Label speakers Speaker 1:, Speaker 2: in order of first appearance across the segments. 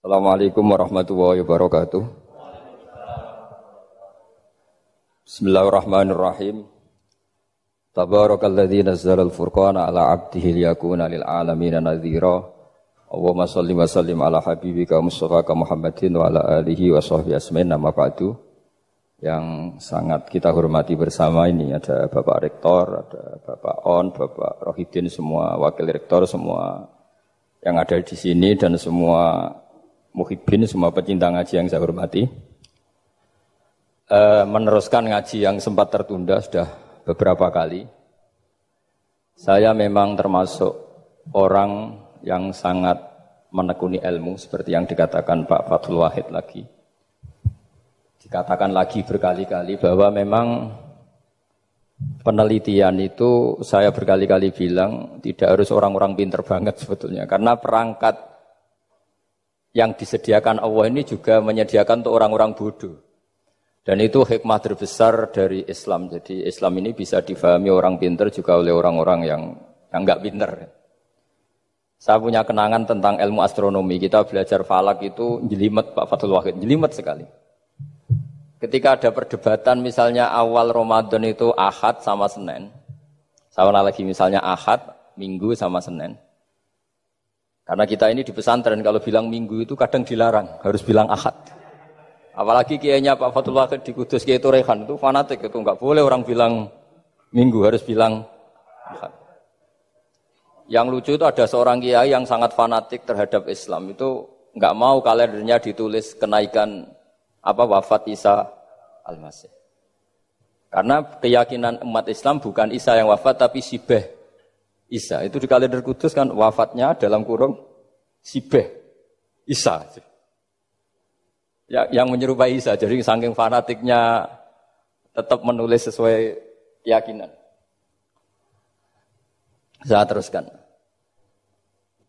Speaker 1: Assalamualaikum warahmatullahi wabarakatuh. Bismillahirrahmanirrahim. Tabarakalladzi nazzalal furqana ala 'abdihi liyakuna lil 'alamin nadhira. Allahumma shalli wa sallim ala habibika Mustafa Muhammadin wa ala alihi wa sahbihi asmain. Nama ba'du. Yang sangat kita hormati bersama ini ada Bapak Rektor, ada Bapak On, Bapak Rohidin, semua wakil rektor, semua yang ada di sini dan semua muhibbin, semua pecinta ngaji yang saya hormati. Meneruskan ngaji yang sempat tertunda sudah beberapa kali. Saya memang termasuk orang yang sangat menekuni ilmu seperti yang dikatakan Pak Fathul Wahid lagi. Dikatakan lagi berkali-kali bahwa memang penelitian itu saya berkali-kali bilang tidak harus orang-orang pinter banget sebetulnya. Karena perangkat yang disediakan Allah ini juga menyediakan untuk orang-orang bodoh. Dan itu hikmah terbesar dari Islam. Jadi Islam ini bisa difahami orang pinter juga oleh orang-orang yang enggak pinter. Saya punya kenangan tentang ilmu astronomi. Kita belajar falak itu jelimet Pak Fathul Wahid, jelimet sekali. Ketika ada perdebatan misalnya awal Ramadan itu Ahad sama Senin. Sama lagi misalnya Ahad, Minggu sama Senin. Karena kita ini di pesantren kalau bilang Minggu itu kadang dilarang, harus bilang Ahad. Apalagi kiainya Pak Fathul Wahid di Kudus, Kiai Turehan itu fanatik, itu enggak boleh orang bilang Minggu, harus bilang Ahad. Yang lucu itu ada seorang kiai yang sangat fanatik terhadap Islam, itu enggak mau kalendernya ditulis kenaikan wafat Isa Al-Masih. Karena keyakinan umat Islam bukan Isa yang wafat tapi Sibeh Isa. Itu di kalender Kudus kan wafatnya dalam kurung Sibeh Isa. Ya, yang menyerupai Isa. Jadi saking fanatiknya tetap menulis sesuai keyakinan. Saya teruskan.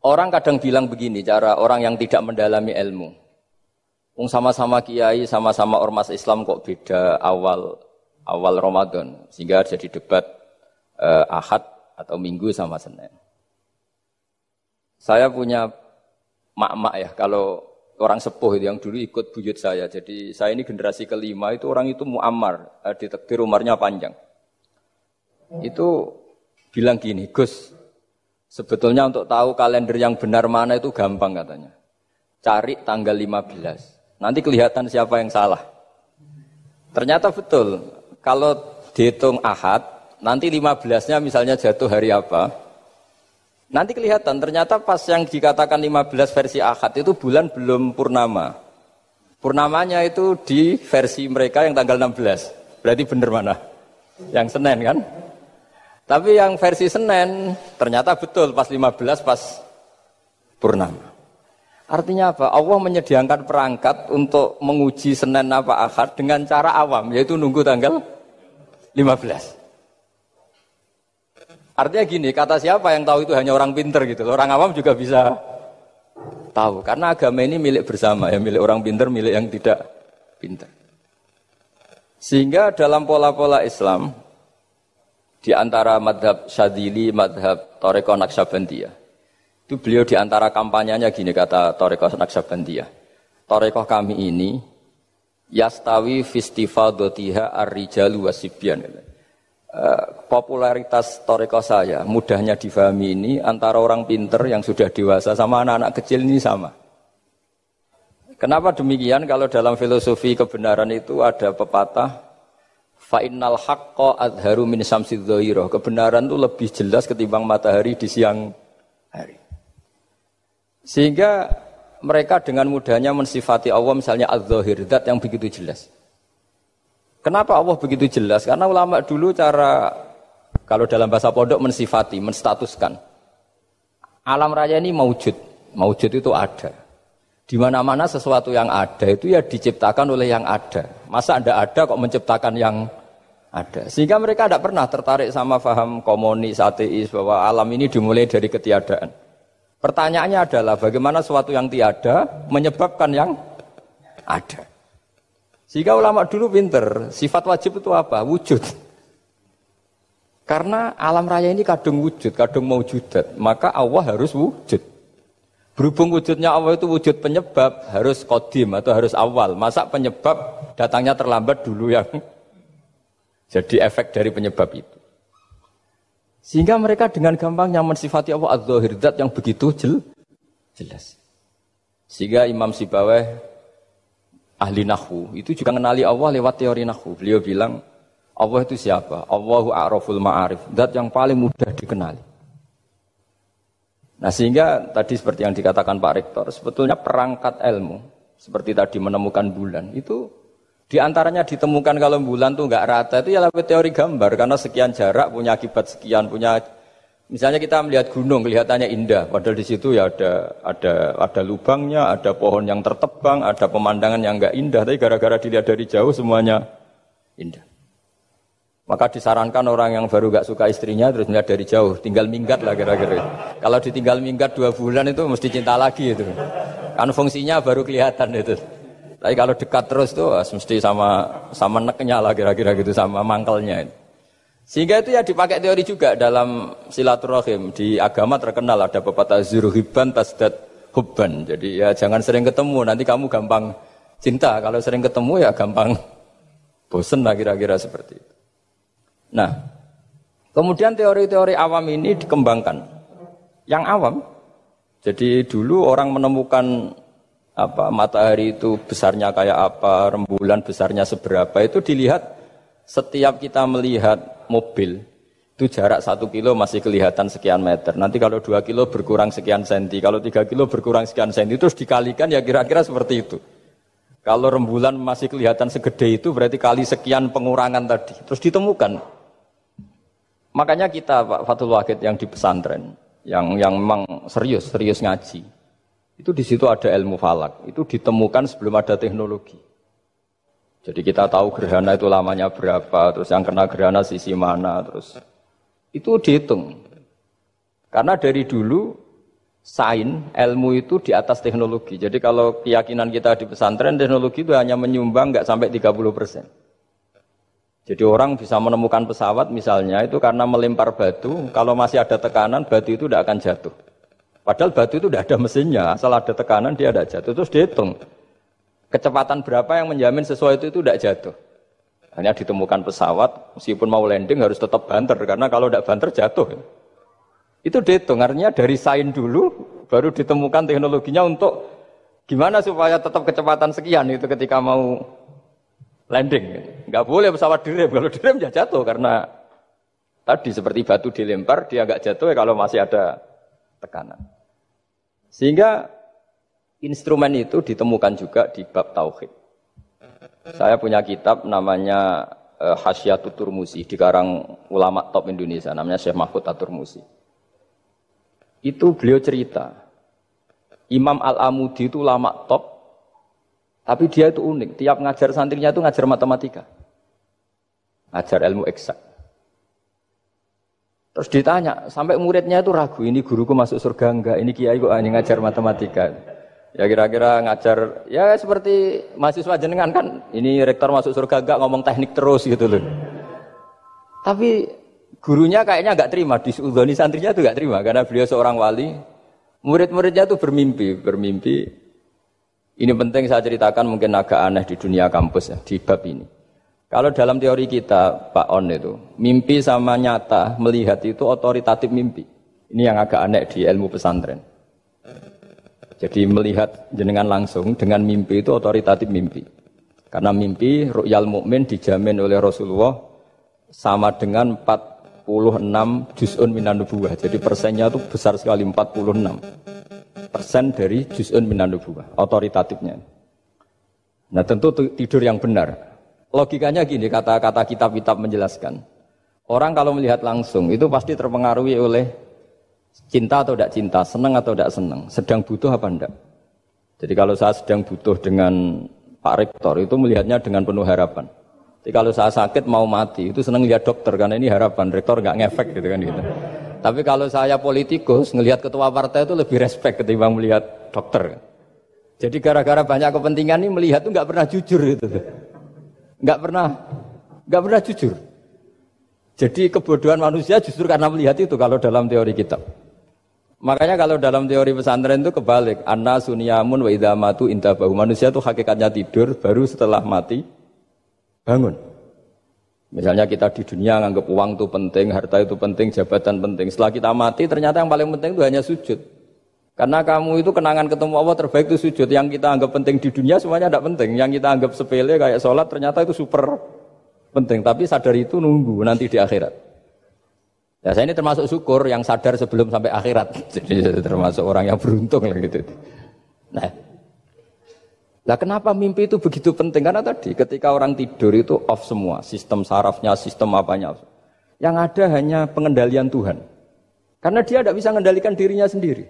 Speaker 1: Orang kadang bilang begini, cara orang yang tidak mendalami ilmu. Sama-sama kiai, sama-sama ormas Islam kok beda awal Ramadan. Sehingga jadi debat Ahad atau Minggu sama Senin. Saya punya mak-mak ya, kalau orang sepuh itu yang dulu ikut buyut saya. Jadi saya ini generasi kelima, itu orang itu mu'ammar, ditakdir umarnya panjang. Itu bilang gini, Gus, sebetulnya untuk tahu kalender yang benar mana itu gampang katanya. Cari tanggal 15, nanti kelihatan siapa yang salah. Ternyata betul, kalau dihitung Ahad, nanti 15-nya misalnya jatuh hari apa, nanti kelihatan ternyata pas yang dikatakan 15 versi Ahad itu bulan belum purnama. Purnamanya itu di versi mereka yang tanggal 16. Berarti benar mana? Yang Senin kan? Tapi yang versi Senin ternyata betul pas 15 pas purnama. Artinya apa? Allah menyediakan perangkat untuk menguji Senin apa Ahad dengan cara awam, yaitu nunggu tanggal 15. Artinya gini, kata siapa yang tahu itu hanya orang pinter gitu. Orang awam juga bisa tahu. Karena agama ini milik bersama, ya milik orang pinter, milik yang tidak pinter. Sehingga dalam pola-pola Islam, di antara madhab Syadzili, madhab Thariqah Naqsyabandiyah, itu beliau di antara kampanyenya gini, kata Thariqah Naqsyabandiyah. Thariqah kami ini, yastawi fistifadatiha ar-rijalu wasibyan. Popularitas Thariqah saya, mudahnya difahami ini antara orang pinter yang sudah dewasa sama anak-anak kecil ini sama. Kenapa demikian? Kalau dalam filosofi kebenaran itu ada pepatah fa'innal haqqa adharu min syamsidz dhahirah. Kebenaran itu lebih jelas ketimbang matahari di siang hari. Sehingga mereka dengan mudahnya mensifati Allah misalnya adz-dzahir, zat yang begitu jelas. Kenapa Allah begitu jelas? Karena ulama dulu kalau dalam bahasa pondok mensifati, menstatuskan. Alam raya ini maujud. Maujud itu ada. Di mana-mana sesuatu yang ada itu ya diciptakan oleh yang ada. Masa Anda ada kok menciptakan yang ada. Sehingga mereka tidak pernah tertarik sama faham komunis, ateis, bahwa alam ini dimulai dari ketiadaan. Pertanyaannya adalah bagaimana sesuatu yang tiada menyebabkan yang ada. Sehingga ulama dulu pinter, sifat wajib itu apa? Wujud. Karena alam raya ini kadung wujud, kadung maujudat, maka Allah harus wujud. Berhubung wujudnya Allah itu wujud penyebab, harus qadim atau harus awal. Masa penyebab datangnya terlambat dulu yang jadi efek dari penyebab itu. Sehingga mereka dengan gampangnya mensifati Allah az-zahir, zat yang begitu jelas. Sehingga Imam Sibawayh ahli nahwu itu juga mengenali Allah lewat teori nahwu. Beliau bilang Allah itu siapa? Allahu a'raful ma'arif, zat yang paling mudah dikenali. Nah sehingga tadi seperti yang dikatakan Pak Rektor, sebetulnya perangkat ilmu seperti tadi menemukan bulan itu diantaranya ditemukan kalau bulan tuh nggak rata itu ya lewat teori gambar karena sekian jarak punya akibat sekian, punya misalnya kita melihat gunung kelihatannya indah padahal di situ ya ada lubangnya, ada pohon yang tertebang, ada pemandangan yang nggak indah tapi gara-gara dilihat dari jauh semuanya indah. Maka disarankan orang yang baru gak suka istrinya terus melihat dari jauh, tinggal minggat lah kira-kira. Kalau ditinggal minggat 2 bulan itu mesti cinta lagi itu. Kan fungsinya baru kelihatan itu. Tapi kalau dekat terus tuh mesti sama neknya lah kira-kira gitu, sama mangkelnya. Sehingga itu ya dipakai teori juga dalam silaturahim. Di agama terkenal ada pepatah zuruhiban tasdad hubban. Jadi ya jangan sering ketemu, nanti kamu gampang cinta. Kalau sering ketemu ya gampang bosen lah kira-kira seperti itu. Nah, kemudian teori-teori awam ini dikembangkan. Yang awam, jadi dulu orang menemukan matahari itu besarnya kayak apa, rembulan besarnya seberapa, itu dilihat setiap kita melihat mobil, itu jarak 1 kilo masih kelihatan sekian meter. Nanti kalau 2 kilo berkurang sekian senti, kalau 3 kilo berkurang sekian senti, terus dikalikan ya kira-kira seperti itu. Kalau rembulan masih kelihatan segede itu berarti kali sekian pengurangan tadi, terus ditemukan. Makanya kita Pak Fathul Wahid yang di pesantren, yang memang serius ngaji, itu di situ ada ilmu falak, itu ditemukan sebelum ada teknologi. Jadi kita tahu gerhana itu lamanya berapa, terus yang kena gerhana sisi mana, terus itu dihitung. Karena dari dulu sains ilmu itu di atas teknologi. Jadi kalau keyakinan kita di pesantren, teknologi itu hanya menyumbang nggak sampai 30%. Jadi orang bisa menemukan pesawat misalnya itu karena melempar batu, kalau masih ada tekanan batu itu tidak akan jatuh. Padahal batu itu tidak ada mesinnya, asal ada tekanan dia tidak jatuh. Terus dihitung, kecepatan berapa yang menjamin sesuatu itu tidak jatuh. Hanya ditemukan pesawat, meskipun mau landing harus tetap banter, karena kalau tidak banter jatuh. Itu dihitung, artinya dari sains dulu, baru ditemukan teknologinya untuk gimana supaya tetap kecepatan sekian itu ketika mau landing. Enggak boleh pesawat direm, kalau direm ya jatuh karena tadi seperti batu dilempar dia enggak jatuh ya kalau masih ada tekanan. Sehingga instrumen itu ditemukan juga di bab tauhid. Saya punya kitab namanya Hasyiatut Turmusi, dikarang ulama top Indonesia namanya Syekh Mahfud At-Turmusi. Itu beliau cerita Imam Al-Amudi itu ulama top. Tapi dia itu unik, tiap ngajar santrinya itu ngajar matematika. Ngajar ilmu eksak. Terus ditanya, sampai muridnya itu ragu, ini guruku masuk surga enggak, ini kiai kok hanya ngajar matematika. Ya kira-kira ngajar, ya seperti mahasiswa jenengan kan, ini rektor masuk surga enggak, ngomong teknik terus gitu loh. Tapi gurunya kayaknya enggak terima, disudoni santrinya itu enggak terima, karena beliau seorang wali. Murid-muridnya itu bermimpi. Ini penting saya ceritakan mungkin agak aneh di dunia kampus ya, di bab ini. Kalau dalam teori kita, Pak On itu, mimpi sama nyata, melihat itu otoritatif mimpi. Ini yang agak aneh di ilmu pesantren. Jadi melihat jenengan langsung dengan mimpi itu otoritatif mimpi. Karena mimpi, ru'yal mukmin dijamin oleh Rasulullah sama dengan 46 juz'un minan nubuwah. Jadi persennya itu besar sekali, 46%. Dari juz'un minan nubuwah, otoritatifnya. Nah tentu tidur yang benar. Logikanya gini, kata-kata kitab-kitab menjelaskan. Orang kalau melihat langsung itu pasti terpengaruhi oleh cinta atau tidak cinta, senang atau tidak senang, sedang butuh apa enggak. Jadi kalau saya sedang butuh dengan Pak Rektor itu melihatnya dengan penuh harapan. Jadi kalau saya sakit mau mati itu senang lihat dokter karena ini harapan, Rektor nggak ngefek gitu kan gitu. Tapi kalau saya politikus, ngelihat ketua partai itu lebih respect ketimbang melihat dokter. Jadi gara-gara banyak kepentingan ini melihat itu nggak pernah jujur itu, nggak pernah jujur. Jadi kebodohan manusia justru karena melihat itu kalau dalam teori kitab. Makanya kalau dalam teori pesantren itu kebalik, anna sunyamun wa idza matu intabahu. Manusia itu hakikatnya tidur, baru setelah mati bangun. Misalnya kita di dunia nganggap uang itu penting, harta itu penting, jabatan penting. Setelah kita mati ternyata yang paling penting itu hanya sujud. Karena kamu itu kenangan ketemu Allah terbaik itu sujud. Yang kita anggap penting di dunia semuanya tidak penting. Yang kita anggap sepele kayak sholat ternyata itu super penting. Tapi sadar itu nunggu nanti di akhirat. Ya saya ini termasuk syukur yang sadar sebelum sampai akhirat. Jadi termasuk orang yang beruntung lah gitu. Nah, kenapa mimpi itu begitu penting? Karena tadi ketika orang tidur itu off semua, sistem sarafnya, sistem apanya. Yang ada hanya pengendalian Tuhan. Karena dia tidak bisa mengendalikan dirinya sendiri.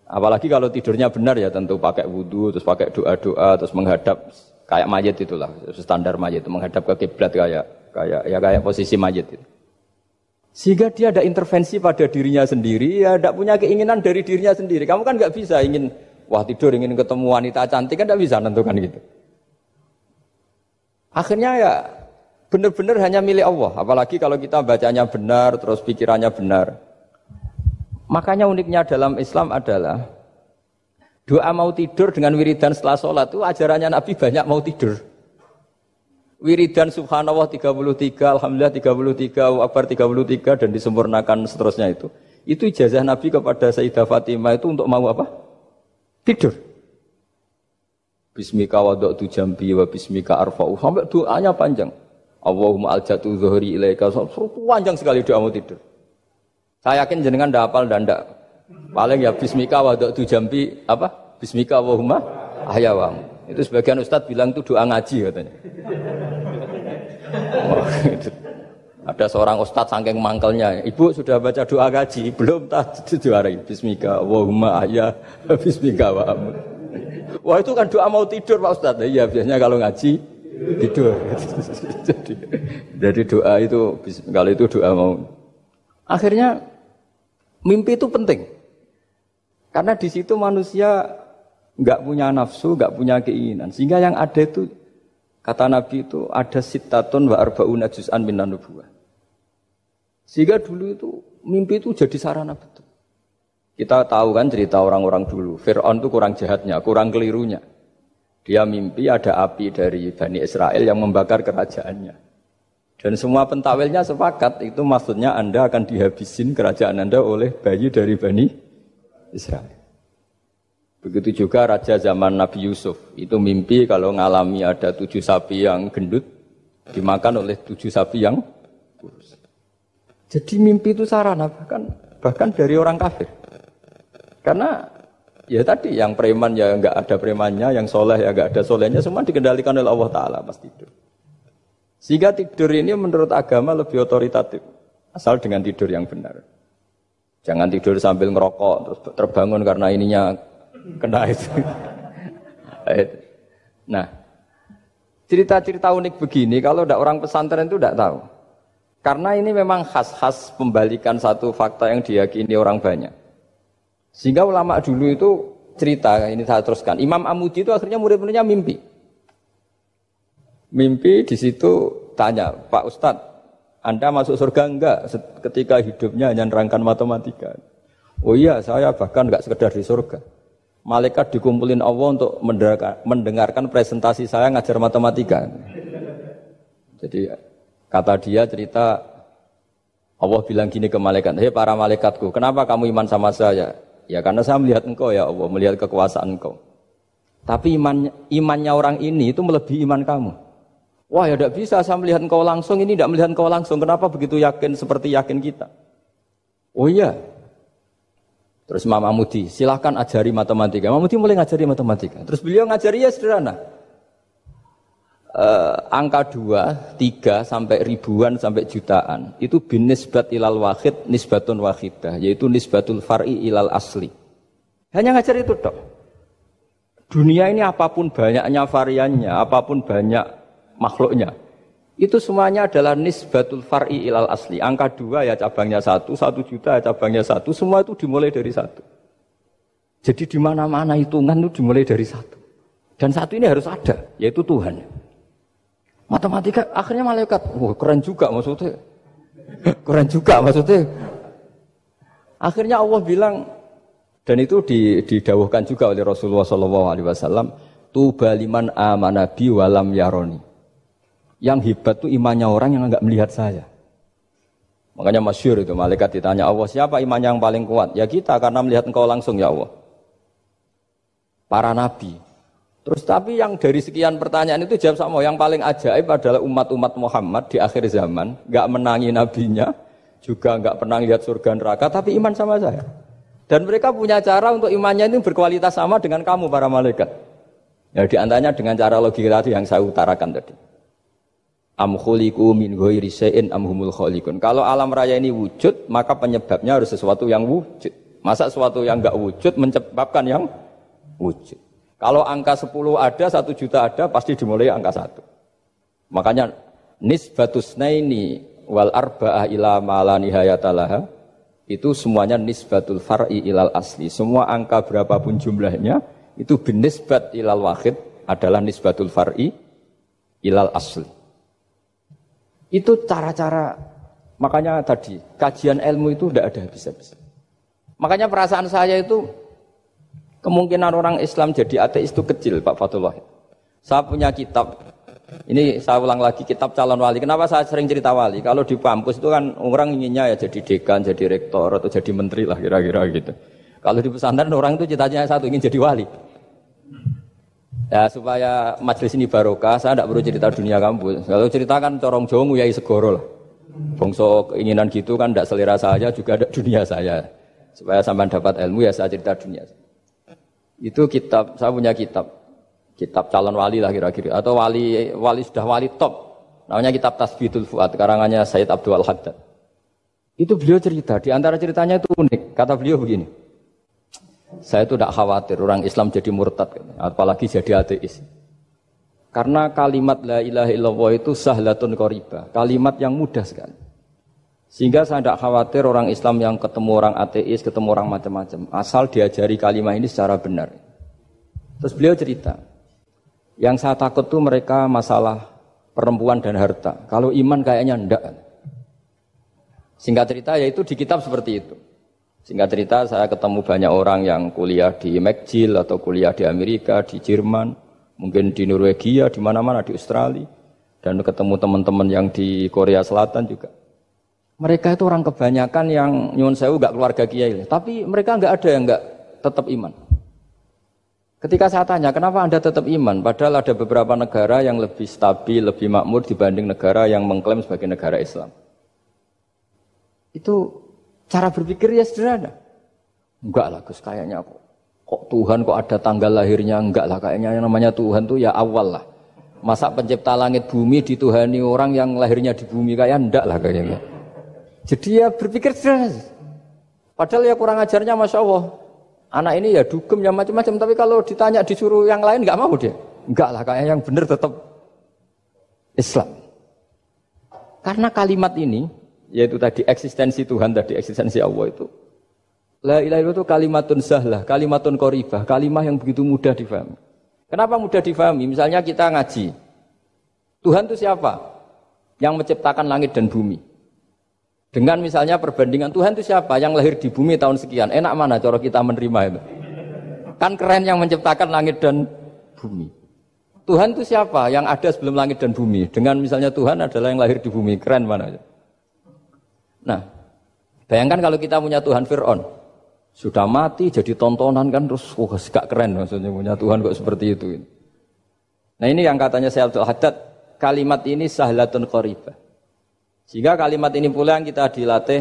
Speaker 1: Apalagi kalau tidurnya benar ya tentu pakai wudhu, terus pakai doa-doa, terus menghadap kayak mayit itulah, standar mayit itu menghadap ke kiblat kayak posisi mayit itu. Sehingga dia ada intervensi pada dirinya sendiri, ya tidak punya keinginan dari dirinya sendiri. Kamu kan nggak bisa ingin, wah tidur ingin ketemu wanita cantik kan tidak bisa nentukan gitu. Akhirnya ya benar-benar hanya milik Allah. Apalagi kalau kita bacanya benar, terus pikirannya benar. Makanya uniknya dalam Islam adalah doa mau tidur dengan wiridan setelah sholat itu ajarannya Nabi banyak mau tidur. Wiridan subhanallah 33, alhamdulillah 33, Allahu akbar 33 dan disempurnakan seterusnya itu. Itu ijazah Nabi kepada Sayyidah Fatimah itu untuk mau apa? Tidur. Bismika wada'tu jambi wa bismika arfa'u. Sampai doanya panjang. Allahumma aljatu zuhri ilaika. Panjang sekali doa mau tidur. Saya yakin jenengan ndak hafal dan ndak. Paling ya bismika wada'tu jambi apa? Bismika Allahumma ahyawamu. Itu sebagian ustadz bilang itu doa ngaji katanya. Ada seorang ustadz saking mangkelnya, ibu sudah baca doa ngaji? Belum, tak juara. Bismika Allahumma ahya, bismika wa amun. Wah itu kan doa mau tidur Pak Ustadz. Iya biasanya kalau ngaji tidur. jadi doa itu kalau itu doa mau. Akhirnya mimpi itu penting. Karena di situ manusia enggak punya nafsu, enggak punya keinginan. Sehingga yang ada itu kata Nabi itu ada sittatun wa arba'una juz'an minan nubuwah. Sehingga dulu itu mimpi itu jadi sarana betul. Kita tahu kan cerita orang-orang dulu. Fir'aun itu kurang jahatnya, kurang kelirunya. Dia mimpi ada api dari Bani Israel yang membakar kerajaannya. Dan semua pentawilnya sepakat itu maksudnya Anda akan dihabisin kerajaan Anda oleh bayi dari Bani Israel. Begitu juga raja zaman Nabi Yusuf. Itu mimpi kalau ngalami ada 7 sapi yang gendut dimakan oleh 7 sapi yang kurus. Jadi mimpi itu sarana bahkan dari orang kafir. Karena ya tadi yang preman ya enggak ada premannya, yang soleh ya enggak ada solehnya, semua dikendalikan oleh Allah Ta'ala pas tidur. Sehingga tidur ini menurut agama lebih otoritatif. Asal dengan tidur yang benar. Jangan tidur sambil ngerokok, terus terbangun karena ininya kena itu. Nah, cerita-cerita unik begini kalau tidak orang pesantren itu tidak tahu. Karena ini memang khas-khas pembalikan satu fakta yang diyakini orang banyak. Sehingga ulama dulu itu cerita, ini saya teruskan. Imam Amudi itu akhirnya murid-muridnya mimpi. Mimpi di situ tanya, Pak Ustadz, Anda masuk surga enggak ketika hidupnya hanya nerangkan matematika? Oh iya, saya bahkan enggak sekedar di surga. Malaikat dikumpulin Allah untuk mendengarkan presentasi saya ngajar matematika. Jadi kata dia cerita, Allah bilang gini ke malaikat, hei para malaikatku, kenapa kamu iman sama saya? Ya karena saya melihat engkau ya Allah, melihat kekuasaan engkau. Tapi imannya orang ini itu melebihi iman kamu. Wah ya tidak bisa saya melihat engkau langsung, ini tidak melihat engkau langsung. Kenapa begitu yakin seperti yakin kita? Oh iya. Terus Imam Amudi, silahkan ajari matematika. Imam Amudi mulai ngajari matematika. Terus beliau ngajari ya sederhana. Angka 2, 3 sampai ribuan sampai jutaan itu bin nisbat ilal wahid nisbatun wahidah, yaitu nisbatul far'i ilal asli. Hanya ngajar itu dok. Dunia ini apapun banyaknya variannya, apapun banyak makhluknya, itu semuanya adalah nisbatul far'i ilal asli. Angka 2 ya cabangnya 1, 1 juta ya cabangnya 1, semua itu dimulai dari 1. Jadi di mana-mana hitungan itu dimulai dari 1. Dan 1 ini harus ada, yaitu Tuhan. Matematika akhirnya malaikat, wah keren juga maksudnya. Keren juga maksudnya. Akhirnya Allah bilang, dan itu didawuhkan juga oleh Rasulullah SAW, tuba liman amana bi walam yaroni. Yang hebat itu imannya orang yang enggak melihat saya. Makanya masyhur itu, malaikat ditanya Allah, siapa imannya yang paling kuat? Ya kita, karena melihat engkau langsung ya Allah. Para nabi. Terus tapi yang dari sekian pertanyaan itu jawab sama, yang paling ajaib adalah umat-umat Muhammad di akhir zaman, enggak menangi nabinya, juga enggak pernah lihat surga neraka, tapi iman sama saya. Dan mereka punya cara untuk imannya itu berkualitas sama dengan kamu para malaikat. Ya di antaranya dengan cara logika tadi yang saya utarakan tadi. Am khuliqu min ghairi syai'in am humul khaliqun. Kalau alam raya ini wujud, maka penyebabnya harus sesuatu yang wujud. Masa sesuatu yang enggak wujud menyebabkan yang wujud. Kalau angka 10 ada, 1 juta ada, pasti dimulai angka 1. Makanya nisbatus naini wal arba'ah ila ma la nihayata laha, itu semuanya nisbatul far'i ilal asli. Semua angka berapapun jumlahnya itu binisbat ilal wahid adalah nisbatul far'i ilal asli. Itu cara-cara, makanya tadi kajian ilmu itu tidak ada habis-habis. Makanya perasaan saya itu kemungkinan orang Islam jadi ateis itu kecil, Pak Fatullah. Saya punya kitab, ini saya ulang lagi, kitab calon wali. Kenapa saya sering cerita wali? Kalau di kampus itu kan orang inginnya ya jadi dekan, jadi rektor atau jadi menteri lah kira-kira gitu. Kalau di pesantren orang itu cita-citanya satu, ingin jadi wali. Ya supaya majelis ini barokah, saya tidak perlu cerita dunia kampus. Kalau ceritakan corong Jawa nguyai segoro lah. Bongso keinginan gitu kan tidak selera saya, juga ada dunia saya. Supaya sampai dapat ilmu ya saya cerita dunia. Itu kitab, saya punya kitab calon wali lah kira-kira, atau wali sudah wali top. Namanya kitab Tasbihul Fuad, karangannya Sayyid Abdul Haddad. Itu beliau cerita, di antara ceritanya itu unik. Kata beliau begini. Saya itu tidak khawatir orang Islam jadi murtad, apalagi jadi ateis. Karena kalimat la ilaha illallah itu sahlatun qaribah, kalimat yang mudah sekali. Sehingga saya tidak khawatir orang Islam yang ketemu orang ateis, ketemu orang macam-macam, asal diajari kalimat ini secara benar. Terus beliau cerita, yang saya takut tuh mereka masalah perempuan dan harta. Kalau iman kayaknya enggak. Singkat cerita yaitu di kitab seperti itu. Singkat cerita saya ketemu banyak orang yang kuliah di McGill atau kuliah di Amerika, di Jerman, mungkin di Norwegia, di mana-mana, di Australia, dan ketemu teman-teman yang di Korea Selatan juga. Mereka itu orang kebanyakan yang nyuwun sewu enggak keluarga kiai, tapi mereka enggak ada yang enggak tetap iman. Ketika saya tanya, kenapa Anda tetap iman? Padahal ada beberapa negara yang lebih stabil, lebih makmur dibanding negara yang mengklaim sebagai negara Islam. Itu cara berpikir ya sederhana. Enggak lah Gus, kayaknya kok Tuhan kok ada tanggal lahirnya? Enggak lah, kayaknya yang namanya Tuhan tuh ya awal lah. Masa pencipta langit bumi dituhani orang yang lahirnya di bumi, kayak enggak lah kayaknya. Jadi ya berpikir sederhana. Padahal ya kurang ajarnya Masya Allah. Anak ini ya dugem ya macam-macam, tapi kalau ditanya disuruh yang lain enggak mau dia. Enggak lah, kayak yang benar tetap Islam. Karena kalimat ini, yaitu tadi eksistensi Tuhan, tadi eksistensi Allah itu, la ilaha illallah itu kalimatun sahlah, kalimatun qoribah, kalimah yang begitu mudah difahami. Kenapa mudah difahami? Misalnya kita ngaji, Tuhan itu siapa? Yang menciptakan langit dan bumi. Dengan misalnya perbandingan Tuhan itu siapa? Yang lahir di bumi tahun sekian. Enak mana cara kita menerima itu? Kan keren yang menciptakan langit dan bumi. Tuhan itu siapa? Yang ada sebelum langit dan bumi. Dengan misalnya Tuhan adalah yang lahir di bumi. Keren mana? Nah, bayangkan kalau kita punya Tuhan Fir'aun. Sudah mati jadi tontonan kan, terus gak keren maksudnya punya Tuhan kok seperti itu. Nah ini yang katanya Syekh Abdul Haddad, kalimat ini sahlatun qaribah. Sehingga kalimat ini pula yang kita dilatih,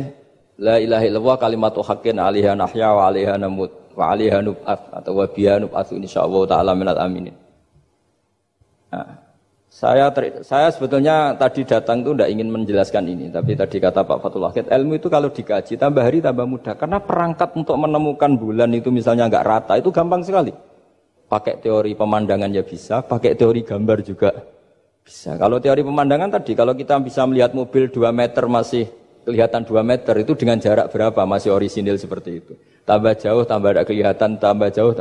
Speaker 1: la ilaha illallah kalimatu haqqin 'alaiha nahya wa 'alaiha namut wa 'alaiha nub'ats atau wa biha nub'ats insyaallah taala minal aminin. Nah, saya sebetulnya tadi datang itu tidak ingin menjelaskan ini, tapi tadi kata Pak Fathul Wahid, ilmu itu kalau dikaji tambah hari tambah mudah, karena perangkat untuk menemukan bulan itu misalnya enggak rata itu gampang sekali. Pakai teori pemandangan ya bisa, pakai teori gambar juga bisa. Kalau teori pemandangan tadi, kalau kita bisa melihat mobil 2 meter masih kelihatan 2 meter, itu dengan jarak berapa masih orisinil seperti itu. Tambah jauh, tambah tidak kelihatan, tambah jauh.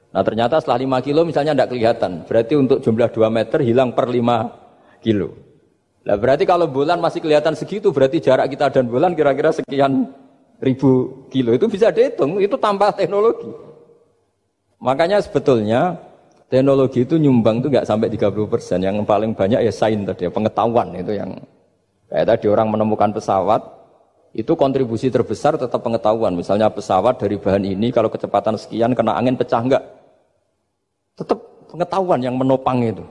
Speaker 1: Nah ternyata setelah 5 kilo misalnya tidak kelihatan. Berarti untuk jumlah 2 meter hilang per 5 kilo. Nah berarti kalau bulan masih kelihatan segitu, berarti jarak kita dan bulan kira-kira sekian ribu kilo itu bisa dihitung, itu tanpa teknologi. Makanya sebetulnya teknologi itu nyumbang itu nggak sampai 30%. Yang paling banyak ya sains tadi, pengetahuan itu yang kayak tadi orang menemukan pesawat itu kontribusi terbesar tetap pengetahuan. Misalnya pesawat dari bahan ini kalau kecepatan sekian kena angin pecah enggak, tetap pengetahuan yang menopang itu.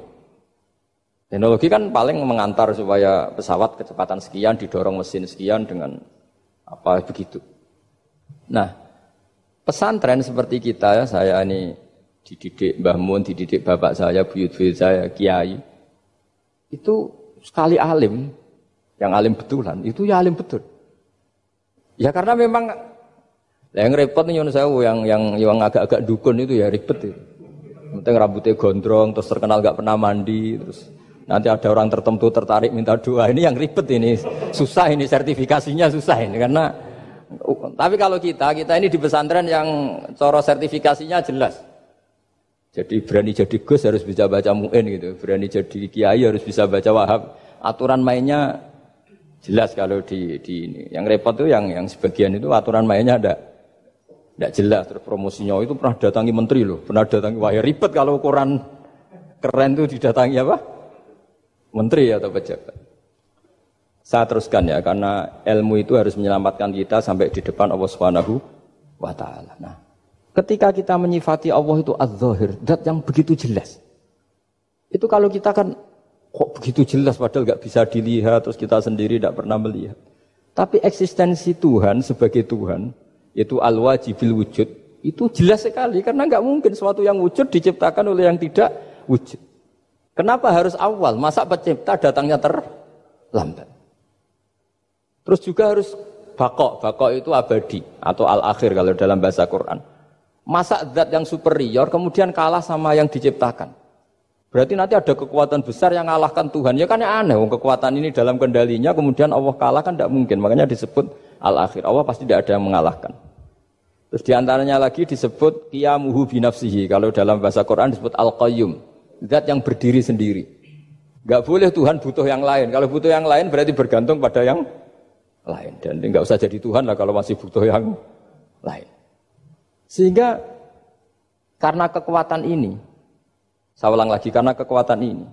Speaker 1: Teknologi kan paling mengantar supaya pesawat kecepatan sekian didorong mesin sekian dengan apa begitu. Nah, pesantren seperti kita, saya ini dididik Mbah Mun, dididik bapak saya, buyut-buyut saya, kiai. Itu sekali alim, yang alim betulan, itu ya alim betul. Ya karena memang yang repot nih yang agak-agak dukun itu ya ribet itu. Penting rambutnya gondrong, terus terkenal gak pernah mandi, terus nanti ada orang tertentu tertarik minta doa. Ini yang ribet ini, susah ini sertifikasinya susah ini karena. Tapi kalau kita ini di pesantren yang coro sertifikasinya jelas. Jadi berani jadi Gus harus bisa baca Mu'in gitu, berani jadi Kiai harus bisa baca Wahab. Aturan mainnya jelas kalau di ini. Yang repot tuh yang sebagian itu aturan mainnya tidak jelas. Terus promosinya itu pernah datangi menteri loh, pernah datangi wah ya ribet kalau ukuran keren tuh didatangi apa? Menteri atau pejabat. Saya teruskan ya, karena ilmu itu harus menyelamatkan kita sampai di depan Allah Subhanahu wa Ta'ala. Nah, ketika kita menyifati Allah itu az-zahir, zat yang begitu jelas. Itu kalau kita kan kok begitu jelas padahal nggak bisa dilihat, terus kita sendiri tidak pernah melihat. Tapi eksistensi Tuhan sebagai Tuhan, yaitu al-wajibil wujud, itu jelas sekali karena nggak mungkin suatu yang wujud diciptakan oleh yang tidak wujud. Kenapa harus awal? Masa pencipta datangnya terlambat? Terus juga harus bakok itu abadi atau al-akhir kalau dalam bahasa Quran. Masa zat yang superior kemudian kalah sama yang diciptakan? Berarti nanti ada kekuatan besar yang mengalahkan Tuhan. Ya kan ya aneh, kekuatan ini dalam kendalinya kemudian Allah kalah kan tidak mungkin. Makanya disebut al-akhir. Allah pasti tidak ada yang mengalahkan. Terus diantaranya lagi disebut qiyamuhu binafsihi. Kalau dalam bahasa Quran disebut al-qayyum. Zat yang berdiri sendiri. Enggak boleh Tuhan butuh yang lain. Kalau butuh yang lain berarti bergantung pada yang lain. Dan enggak usah jadi Tuhan lah kalau masih butuh yang lain. Sehingga karena kekuatan ini, saya ulang lagi, karena kekuatan ini,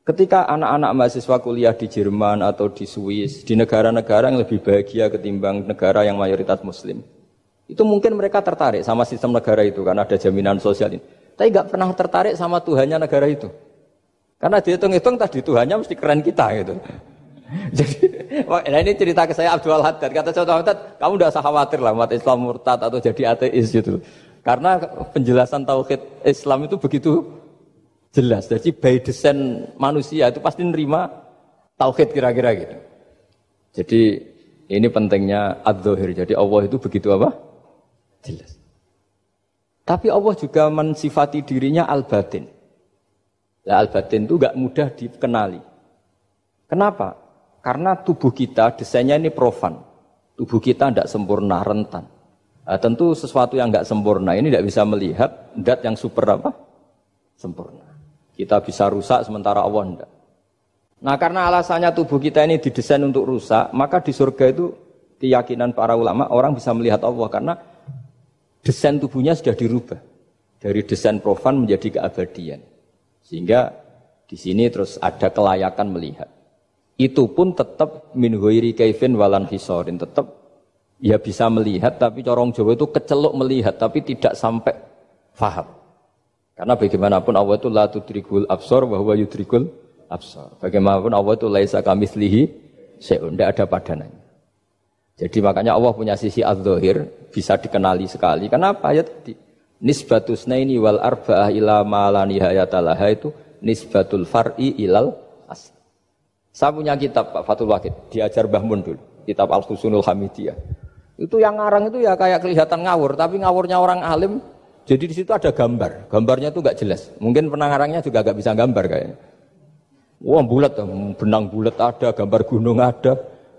Speaker 1: ketika anak-anak mahasiswa kuliah di Jerman atau di Swiss, di negara-negara yang lebih bahagia ketimbang negara yang mayoritas Muslim, itu mungkin mereka tertarik sama sistem negara itu karena ada jaminan sosial ini. Tapi nggak pernah tertarik sama Tuhannya negara itu. Karena dihitung-hitung tadi Tuhannya mesti keren kita gitu. Jadi, nah ini cerita ke saya Abdul Haddad. Kata saya Abdul Haddad, kamu tidak usah khawatir lah umat Islam murtad atau jadi ateis gitu. Karena penjelasan tauhid Islam itu begitu jelas. Jadi by design manusia itu pasti nerima tauhid kira-kira gitu. Jadi ini pentingnya adz-dzahir. Jadi Allah itu begitu apa? Jelas. Tapi Allah juga mensifati dirinya al-batin. Nah, al-batin itu gak mudah dikenali. Kenapa? Karena tubuh kita desainnya ini profan. Tubuh kita tidak sempurna, rentan. Nah, tentu sesuatu yang gak sempurna ini tidak bisa melihat zat yang super apa? Sempurna. Kita bisa rusak sementara Allah tidak. Nah karena alasannya tubuh kita ini didesain untuk rusak, maka di surga itu keyakinan para ulama orang bisa melihat Allah karena desain tubuhnya sudah dirubah dari desain profan menjadi keabadian, sehingga di sini terus ada kelayakan melihat. Itu pun tetap min ghairi kaifin walan hisorin, tetap ya bisa melihat, tapi corong Jawa itu keceluk melihat, tapi tidak sampai faham. Karena bagaimanapun Allah itu la tudrikul absar wa huwa yudrikul absar. Bagaimanapun Allah itu laisa kamitslihi syai'un, tidak ada padanannya. Jadi makanya Allah punya sisi adz-dzahir bisa dikenali sekali. Kenapa? Ya tadi nisbatus naini wal arba'ah ila ma la nihayata laha itu nisbatul far'i ilal asl. Saya punya kitab Pak Fathul Wahid, diajar Mbah Mun dulu, kitab Al-Husnul Hamidiyah. Itu yang ngarang itu ya kayak kelihatan ngawur, tapi ngawurnya orang alim. Jadi di situ ada gambar. Gambarnya itu enggak jelas. Mungkin pengarangnya juga enggak bisa gambar kayaknya. Wah, bulat, benang bulat ada, gambar gunung ada.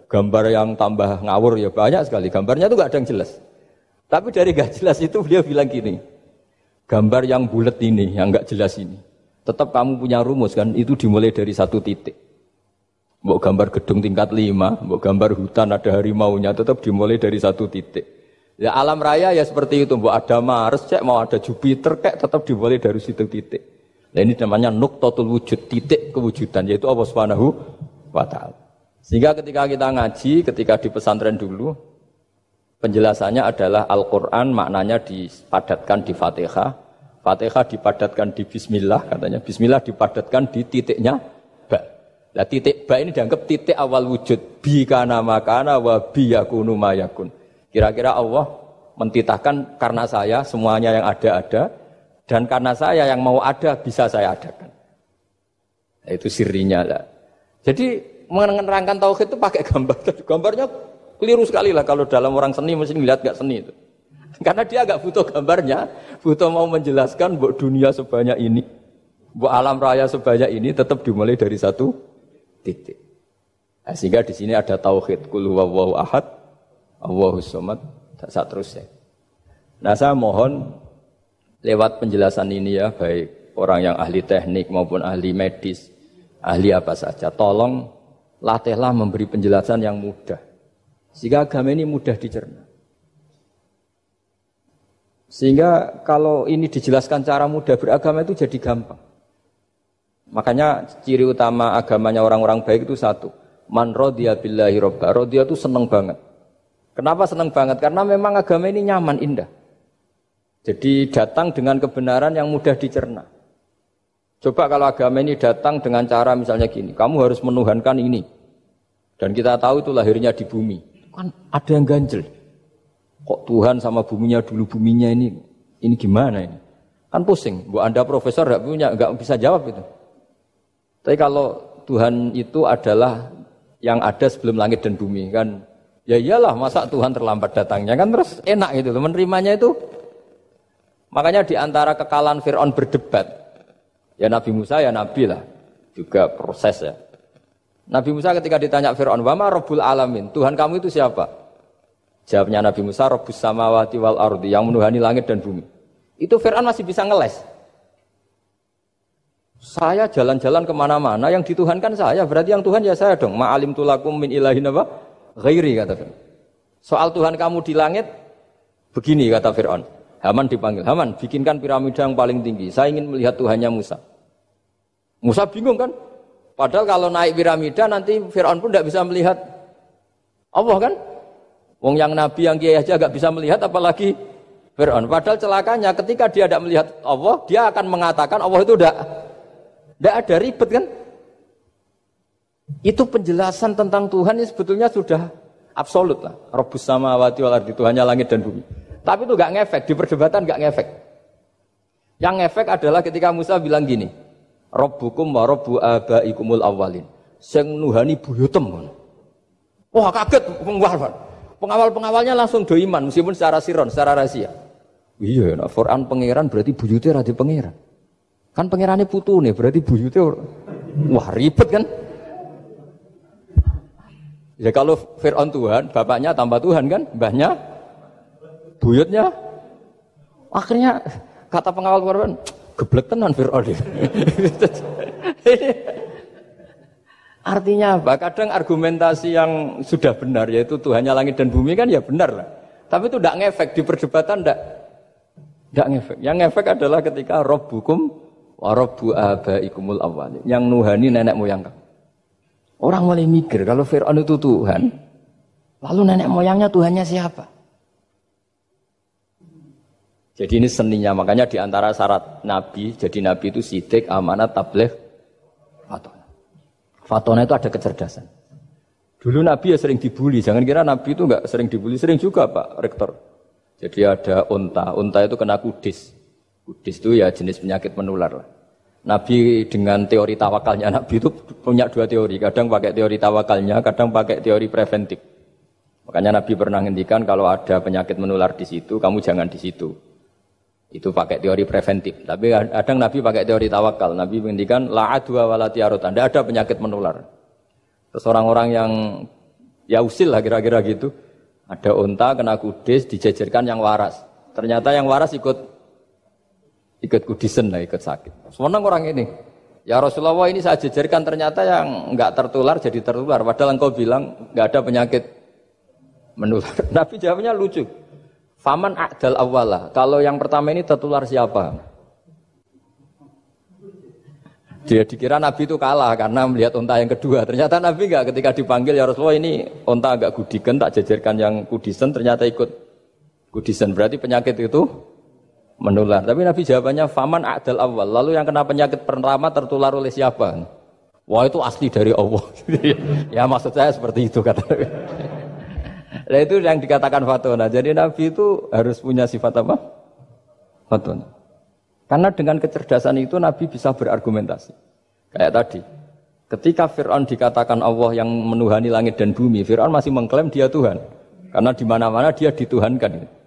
Speaker 1: Gambar yang tambah ngawur ya banyak sekali. Gambarnya itu enggak ada yang jelas. Tapi dari enggak jelas itu beliau bilang gini. Gambar yang bulat ini, yang enggak jelas ini. Tetap kamu punya rumus kan, itu dimulai dari satu titik. Mbok gambar gedung tingkat 5, mbok gambar hutan ada harimaunya, tetap dimulai dari satu titik. Ya alam raya ya seperti itu, mbok ada Mars, cek mau ada Jupiter, kayak tetap dimulai dari situ titik. Nah ini namanya nuqtatul wujud, titik kewujudan, yaitu Allah Subhanahu wa ta'ala. Sehingga ketika kita ngaji, ketika di pesantren dulu, penjelasannya adalah Al-Quran maknanya dipadatkan di Fatihah, Fatihah dipadatkan di Bismillah, katanya Bismillah dipadatkan di titiknya ba. Nah titik ba ini dianggap titik awal wujud, bi kana makana wa bi yakunu mayakun. Kira-kira Allah mentitahkan karena saya semuanya yang ada, dan karena saya yang mau ada bisa saya adakan. Nah, itu sirinya lah. Jadi menerangkan tauhid itu pakai gambar. Gambarnya keliru sekali lah kalau dalam orang seni mesti ngeliat gak seni itu. Karena dia agak butuh gambarnya, butuh mau menjelaskan bahwa dunia sebanyak ini, bahwa alam raya sebanyak ini tetap dimulai dari satu titik. Nah, sehingga di sini ada tauhid qul huwallahu ahad, Allahus samad, seterusnya. Nah, saya mohon lewat penjelasan ini ya, baik orang yang ahli teknik maupun ahli medis, ahli apa saja, tolong latihlah memberi penjelasan yang mudah. Sehingga agama ini mudah dicerna. Sehingga kalau ini dijelaskan cara mudah beragama itu jadi gampang. Makanya ciri utama agamanya orang-orang baik itu satu. Man radiya billahi robba. Radiya itu senang banget. Kenapa senang banget? Karena memang agama ini nyaman, indah. Jadi datang dengan kebenaran yang mudah dicerna. Coba kalau agama ini datang dengan cara misalnya gini. Kamu harus menuhankan ini. Dan kita tahu itu lahirnya di bumi. Kan ada yang ganjel. Kok Tuhan sama buminya dulu buminya ini gimana ini? Kan pusing. Bu Anda profesor nggak bisa jawab itu. Tapi kalau Tuhan itu adalah yang ada sebelum langit dan bumi kan, ya iyalah masa Tuhan terlambat datangnya kan terus enak gitu loh menerimanya itu. Makanya di antara kekalahan Fir'aun berdebat, ya Nabi Musa ya Nabi lah, juga proses ya. Nabi Musa ketika ditanya Fir'aun, wa ma rabbul alamin, Tuhan kamu itu siapa? Jawabnya Nabi Musa, Rabbus samawati wal ardi, yang menuhani langit dan bumi. Itu Fir'aun masih bisa ngeles. Saya jalan-jalan kemana-mana, yang dituhankan saya, berarti yang Tuhan ya saya dong. Ma'alim tulakum min ilahin apa? Ghairi, kata Fir'aun. Soal Tuhan kamu di langit, begini kata Fir'aun. Haman dipanggil, Haman bikinkan piramida yang paling tinggi, saya ingin melihat Tuhannya Musa. Musa bingung kan? Padahal kalau naik piramida nanti Fir'aun pun tidak bisa melihat Allah kan? Wong yang nabi yang kiai aja agak bisa melihat apalagi Fir'aun. Padahal celakanya ketika dia tidak melihat Allah, dia akan mengatakan Allah itu tidak ada, ribet kan? Itu penjelasan tentang Tuhan ini sebetulnya sudah absolut lah. Rabbus samawati wal ardi, Tuhannya langit dan bumi. Tapi itu enggak ngefek, di perdebatan enggak ngefek. Yang ngefek adalah ketika Musa bilang gini, Rabbukum wa rabbu abaikumul awwalin. Sing nuhani buyutem. Wah kaget pengawal-pengawalnya langsung do iman meskipun secara siron, secara rahasia. Iya, nah Quran pangeran berarti buyute ra di pangeran. Kan pangerane putune berarti buyute wah ribet kan? Ya kalau Fir'aun Tuhan, bapaknya tambah Tuhan kan, mbahnya buyutnya. Akhirnya kata pengawal Quran, geblek tenan Fir'aun. Artinya apa? Kadang argumentasi yang sudah benar, yaitu Tuhannya langit dan bumi kan ya benar lah. Tapi itu tidak ngefek, di perdebatan tidak ngefek. Yang ngefek adalah ketika Rabbukum wa rabbu abaikumul awwalin, yang nuhani nenek moyang kamu. Orang mulai mikir kalau Fir'aun itu Tuhan, lalu nenek moyangnya Tuhannya siapa? Jadi ini seninya, makanya di antara syarat Nabi, jadi Nabi itu sidik, amanat, tabligh, fatona. Fatona itu ada kecerdasan. Dulu Nabi ya sering dibully, jangan kira Nabi itu enggak sering dibully, sering juga Pak Rektor. Jadi ada unta itu kena kudis. Kudis itu ya jenis penyakit menular lah. Nabi dengan teori tawakalnya, Nabi itu punya dua teori, kadang pakai teori tawakalnya, kadang pakai teori preventif. Makanya Nabi pernah ngendikan kalau ada penyakit menular di situ, kamu jangan di situ. Itu pakai teori preventif. Tapi kadang Nabi pakai teori tawakal. Nabi menghentikan la adwa wala tiarut. Tidak ada penyakit menular. Terus orang-orang yang ya usil lah kira-kira gitu. Ada unta kena kudis dijejerkan yang waras. Ternyata yang waras ikut kudisen lah, ikut sakit. Semenang orang ini Ya Rasulullah ini saya jejerkan ternyata yang enggak tertular jadi tertular. Padahal engkau bilang enggak ada penyakit menular. Nabi jawabnya lucu. Faman a'dal awwala. Kalau yang pertama ini tertular siapa? Dia dikira Nabi itu kalah karena melihat unta yang kedua. Ternyata Nabi enggak, ketika dipanggil ya Rasulullah ini unta agak gudikan, tak jejerkan yang kudisen, ternyata ikut kudisen. Berarti penyakit itu menular. Tapi Nabi jawabannya faman a'dal awal. Lalu yang kena penyakit pertama tertular oleh siapa? Wah itu asli dari Allah. Ya maksud saya seperti itu kata Nabi. Nah itu yang dikatakan fatona. Jadi Nabi itu harus punya sifat apa? Fatona. Karena dengan kecerdasan itu Nabi bisa berargumentasi. Kayak tadi. Ketika Fir'aun dikatakan Allah yang menuhani langit dan bumi, Fir'aun masih mengklaim dia Tuhan. Karena di mana-mana dia dituhankan.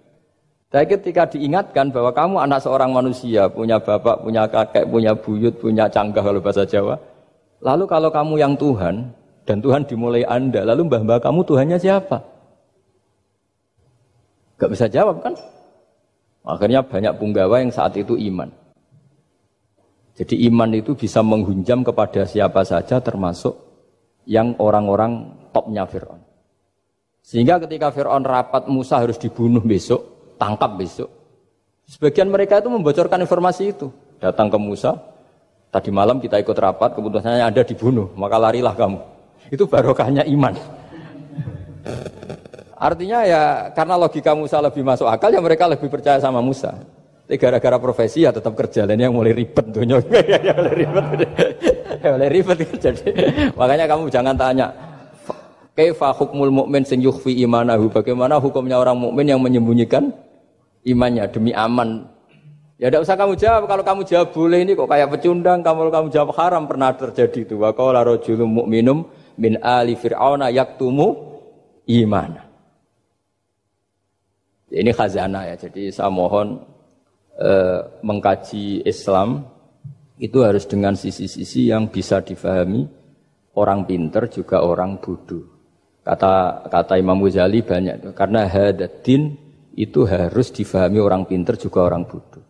Speaker 1: Tapi ketika diingatkan bahwa kamu anak seorang manusia, punya bapak, punya kakek, punya buyut, punya canggah kalau bahasa Jawa. Lalu kalau kamu yang Tuhan, dan Tuhan dimulai Anda, lalu mbah-mbah kamu Tuhannya siapa? Gak bisa jawab kan? Akhirnya banyak punggawa yang saat itu iman. Jadi iman itu bisa menghunjam kepada siapa saja termasuk yang orang-orang topnya Fir'aun. Sehingga ketika Fir'aun rapat Musa harus dibunuh besok, tangkap besok. Sebagian mereka itu membocorkan informasi itu. Datang ke Musa, tadi malam kita ikut rapat, keputusannya Anda dibunuh, maka larilah kamu. Itu barokahnya iman. Artinya ya karena logika Musa lebih masuk akal, ya mereka lebih percaya sama Musa. Tapi gara-gara profesi ya tetap kerja, dan yang mulai ribet tuh. mulai ribet. Jadi makanya kamu jangan tanya kaifa hukmul mukmin sing yukhfi imanahu, bagaimana hukumnya orang mukmin yang menyembunyikan imannya demi aman. Ya tidak usah kamu jawab. Kalau kamu jawab boleh, ini kok kayak pecundang. Kalau kamu jawab haram, pernah terjadi itu. Wa qala rajulun mu'minum min ali fir'auna yaktumu imana. Ini khazanah ya. Jadi saya mohon mengkaji Islam itu harus dengan sisi-sisi yang bisa difahami orang pinter juga orang bodoh. Kata Imam Ghazali banyak. Karena hadatin itu harus difahami orang pinter juga orang bodoh.